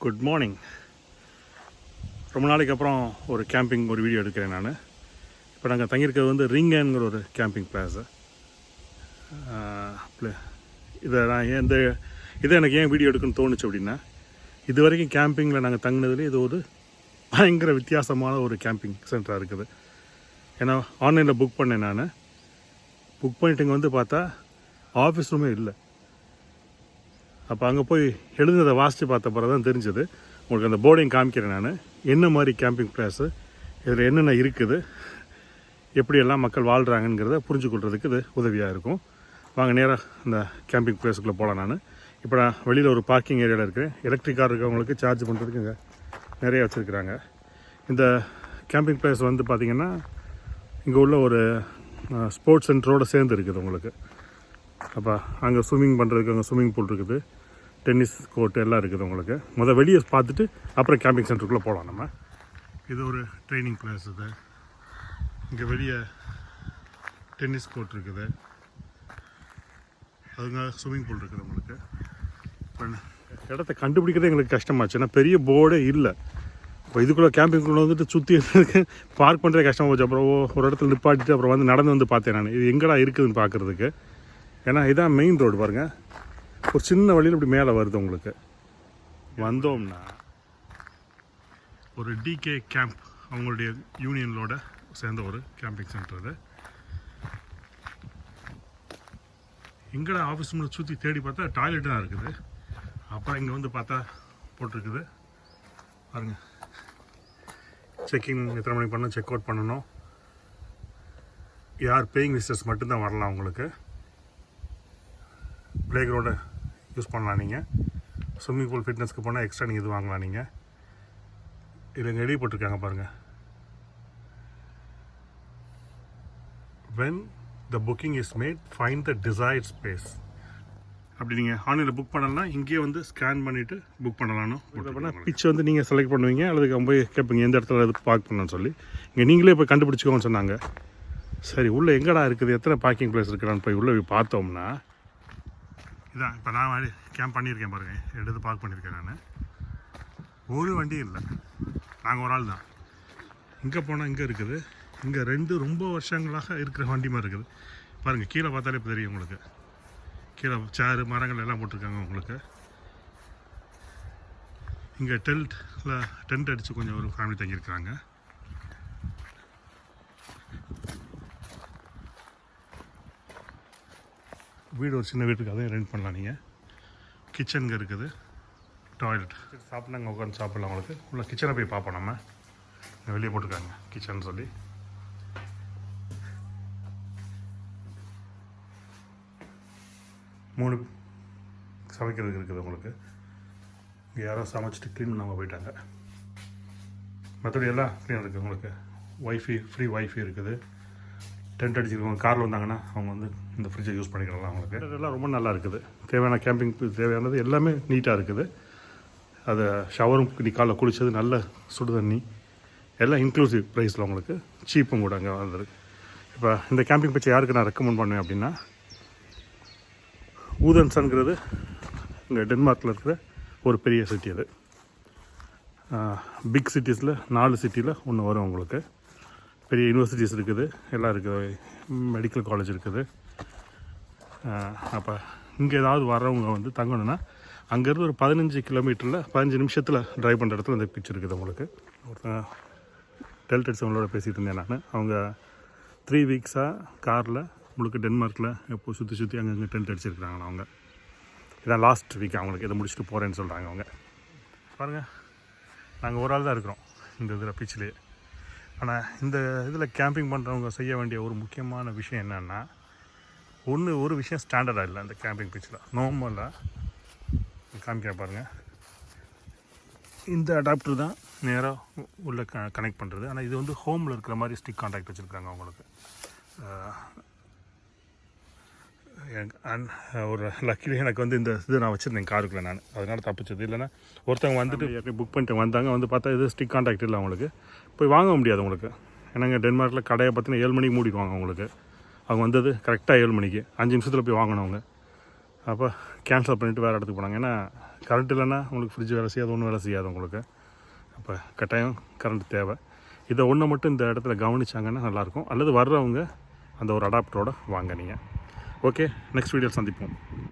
Good morning. ரொம்ப நாளைக்கு அப்புறம் ஒரு கேம்பிங் ஒரு வீடியோ எடுக்கிறேன் நான். இப்போ நாங்கள் தங்கியிருக்கிறது வந்து ரிங்கன்கிற ஒரு கேம்பிங் பிளேஸு. இதை நான் இதை எனக்கு ஏன் வீடியோ எடுக்கணும்னு தோணுச்சு அப்படின்னா, இது வரைக்கும் கேம்பிங்கில் நாங்கள் தங்கினதுலேயே இது ஒரு பயங்கர வித்தியாசமான ஒரு கேம்பிங் சென்டராக இருக்குது. ஏன்னா ஆன்லைனில் புக் பண்ணேன் நான். புக் பண்ணிட்டு இங்கே வந்து பார்த்தா ஆஃபீஸ் ரூமே இல்லை. அப்போ அங்கே போய் எழுதுனதை வாசித்து பார்த்த பிறகு தான் தெரிஞ்சது. உங்களுக்கு அந்த போர்டையும் காமிக்கிறேன் நான், என்ன மாதிரி கேம்பிங் பிளேஸு, இதில் என்னென்ன இருக்குது, எப்படியெல்லாம் மக்கள் வாழ்கிறாங்கங்கிறத புரிஞ்சுக்கொள்கிறதுக்கு இது உதவியாக இருக்கும். வாங்க நேராக அந்த கேம்பிங் பிளேஸுக்குள்ளே போகலாம். நான் இப்போ நான் வெளியில் ஒரு பார்க்கிங் ஏரியாவில் இருக்கிறேன். எலக்ட்ரிக் கார் இருக்கவங்களுக்கு சார்ஜ் பண்ணுறதுக்கு இங்கே நிறைய வச்சுருக்குறாங்க. இந்த கேம்பிங் பிளேஸ் வந்து பார்த்திங்கன்னா இங்கே உள்ள ஒரு ஸ்போர்ட்ஸ் சென்டரோடு சேர்ந்து இருக்குது உங்களுக்கு. அப்போ அங்கே ஸ்விம்மிங் பண்ணுறதுக்கு அங்கே ஸ்விம்மிங் பூல் இருக்குது, டென்னிஸ் கோர்ட்டு எல்லாம் இருக்குது உங்களுக்கு. வெளியே பார்த்துட்டு அப்புறம் கேம்பிங் சென்டருக்குள்ளே போகலாம் நம்ம. இது ஒரு ட்ரைனிங் கிளாஸ். இது இங்கே வெளியே டென்னிஸ் கோர்ட் இருக்குது, அதுங்க ஸ்விம்மிங் பூல் இருக்குது உங்களுக்கு. இடத்த கண்டுபிடிக்கிறதே எங்களுக்கு கஷ்டமாச்சு, ஏன்னா பெரிய போர்டே இல்லை. இப்போ இதுக்குள்ளே கேம்பிங்குள்ளே வந்துட்டு சுற்றி பார்க் பண்ணுறதே கஷ்டமாக போச்சு. அப்புறம் ஒரு இடத்துல நிப்பாட்டிட்டு அப்புறம் வந்து நடந்து வந்து பார்த்தேன் நான், இது எங்கடா இருக்குதுன்னு பார்க்குறதுக்கு. ஏன்னா இதான் மெயின் ரோடு பாருங்கள், ஒரு சின்ன வழியில் இப்படி மேலே வருது உங்களுக்கு. வந்தோம்னா ஒரு டிகே கேம்ப், அவங்களுடைய யூனியனோட சேர்ந்த ஒரு கேம்பிங் சென்டர். அது எங்கடா ஆஃபீஸ் முன்னாடி சுற்றி தேடி பார்த்தா டாய்லெட்டு தான் இருக்குது. அப்புறம் இங்கே வந்து பார்த்தா போட்டிருக்குது பாருங்கள், செக்இன் எத்தனை மணிக்கு பண்ணணும், செக் அவுட் பண்ணணும், யார் பேயிங் விசிட்டர்ஸ் மட்டும்தான் வரலாம் உங்களுக்கு. ப்ளே கிரவுண்டை யூஸ் பண்ணலாம் நீங்கள். ஸ்விம்மிங் பூல் ஃபிட்னஸ்க்கு போனால் எக்ஸ்ட்ரா நீங்கள் இது வாங்கலாம் நீங்கள். இதில் இங்கே எழுதி போட்டிருக்காங்க பாருங்கள், when the booking is made find the desired space. அப்படி நீங்கள் ஆன்லைனில் புக் பண்ணலாம், இங்கேயே வந்து ஸ்கேன் பண்ணிவிட்டு புக் பண்ணலான்னு. பிச் வந்து நீங்கள் செலக்ட் பண்ணுவீங்க, அல்லது போய் கேட்பீங்க எந்த இடத்துல அது பார்க் பண்ணணும்னு சொல்லி. இங்கே நீங்களே போய் கண்டுபிடிச்சிக்கோன்னு சொன்னாங்க. சரி உள்ளே எங்கடா இருக்குது, எத்தனை பார்க்கிங் பிளேஸ் இருக்குடான்னு போய் உள்ளே போய் பார்த்தோம்னா இதான். இப்போ நான் கேம்ப் பண்ணியிருக்கேன் பாருங்கள், எடுத்து பார்க் பண்ணியிருக்கேன் நான். ஒரு வண்டி இல்லை, நாங்கள் ஒரு ஆள் தான். இங்கே போனால் இங்கே இருக்குது, இங்கே 2 ரொம்ப வருஷங்களாக இருக்கிற வண்டி மாதிரி இருக்குது பாருங்கள். கீழே பார்த்தாலே இப்போ தெரியும் உங்களுக்கு, கீழே சேரு மரங்கள் எல்லாம் போட்டிருக்காங்க உங்களுக்கு. இங்கே டென்ட் அடித்து கொஞ்சம் ஒரு ஃபேமிலி தங்கியிருக்கிறாங்க. வீடு ஒரு சின்ன வீட்டுக்கு அதையும் ரெண்ட் பண்ணலாம் நீங்கள். கிச்சனுங்க இருக்குது, டாய்லெட் சாப்பிட்னா அங்கே உட்காந்து சாப்பிட்லாம் உங்களுக்கு. உள்ள கிச்சனை போய் பார்ப்போம் நம்ம. வெளியே போட்டிருக்காங்க கிச்சன் சொல்லி. மூணு சமைக்கிறதுக்கு இருக்குது உங்களுக்கு. இங்கே யாரோ சமைச்சிட்டு க்ளீன் பண்ணாமல் போயிட்டாங்க. மற்றபடி எல்லாம் க்ளீனாக இருக்குது உங்களுக்கு. ஃப்ரீ வைஃபை இருக்குது. டென்ட் அடிச்சிருக்கவங்க காரில் வந்தாங்கன்னா அவங்க வந்து இந்த ஃப்ரிட்ஜை யூஸ் பண்ணிக்கலாம் அவங்களுக்கு. இதெல்லாம் ரொம்ப நல்லா இருக்குது. தேவையான கேம்பிங் தேவையானது எல்லாமே நீட்டாக இருக்குது. அதை ஷவரும் நீ காலைல குளித்தது, நல்ல சுடு தண்ணி எல்லாம் இன்க்ளூசிவ் ப்ரைஸில் உங்களுக்கு, சீப்பும் கூட அங்கே வந்துருக்கு. இப்போ இந்த கேம்பிங் பிச்சை யாருக்கு நான் ரெக்கமெண்ட் பண்ணுவேன் அப்படின்னா, ஊதன்சன்கிறது இங்கே டென்மார்க்கில் இருக்கிற ஒரு பெரிய சிட்டி. அது பிக் சிட்டிஸில் 4 சிட்டியில் ஒன்று வரும் உங்களுக்கு. பெரிய யூனிவர்சிட்டிஸ் இருக்குது, எல்லாம் இருக்குது, மெடிக்கல் காலேஜ் இருக்குது. அப்போ இங்கே ஏதாவது வரவங்க வந்து தங்கணுன்னா அங்கேருந்து ஒரு 15 கிலோமீட்டரில் 15 நிமிஷத்தில் ட்ரைவ் பண்ணுற இடத்துல இந்த பிச் இருக்குது உங்களுக்கு. ஒருத்தங்க டெல்டெட்ஸ் அவங்களோட பேசிகிட்டு இருந்தேன் நான். அவங்க 3 வீக்ஸாக காரில் முழுக்க டென்மார்க்கில் எப்போ சுற்றி அங்கங்கே டென்ட் அடிச்சிருக்கிறாங்க அவங்க. இதான் லாஸ்ட் வீக் அவங்களுக்கு இதை முடிச்சுட்டு போகிறேன்னு சொல்கிறாங்க அவங்க. பாருங்கள், நாங்கள் ஒரு ஆள் தான் இருக்கிறோம் இந்த இதில் பீச்சிலே. ஆனால் இந்த இதில் கேம்பிங் பண்ணுறவங்க செய்ய வேண்டிய ஒரு முக்கியமான விஷயம் என்னென்னா, ஒரு விஷயம் ஸ்டாண்டர்டாக இல்லை இந்த கேம்பிங் பீச்சில். நார்மலாக காமிக்க பாருங்கள், இந்த அடாப்டர் தான் நேராக உள்ள கனெக்ட் பண்ணுறது. ஆனால் இது வந்து ஹோமில் இருக்கிற மாதிரி ஸ்டிக் கான்டாக்ட் வச்சுருக்காங்க அவங்களுக்கு. ஒரு லக்கிலே எனக்கு வந்து இந்த இது நான் வச்சுருந்தேன் காருக்குள்ளே நான், அதனால் தப்பிச்சது. இல்லைன்னா ஒருத்தவங்க வந்துட்டு புக் பண்ணிட்டு வந்தாங்க, வந்து பார்த்தா இது ஸ்டிக் கான்டாக்ட் இல்லை அவங்களுக்கு, போய் வாங்க முடியாது உங்களுக்கு. ஏன்னாங்க டென்மார்க்கில் கடையை பார்த்தீங்கன்னா 7 மணிக்கு மூடிடுவாங்க அவங்களுக்கு. அவங்க வந்தது கரெக்டாக 7 மணிக்கு, 5 நிமிஷத்தில் போய் வாங்கணும் அவங்க. அப்போ கேன்சல் பண்ணிவிட்டு வேறு இடத்துக்கு போனாங்க. ஏன்னா கரண்ட் இல்லைன்னா உங்களுக்கு ஃப்ரிட்ஜ் வேலை செய்யாது, ஒன்றும் வேலை செய்யாது உங்களுக்கு. அப்போ கட்டாயம் கரண்ட் தேவை. இதை ஒன்று மட்டும் இந்த இடத்துல கவனிச்சாங்கன்னா நல்லாயிருக்கும். அல்லது வர்றவங்க அந்த ஒரு அடாப்டரோட வாங்க நீங்கள். ஓகே, நெக்ஸ்ட் வீடியோ சந்திப்போம்.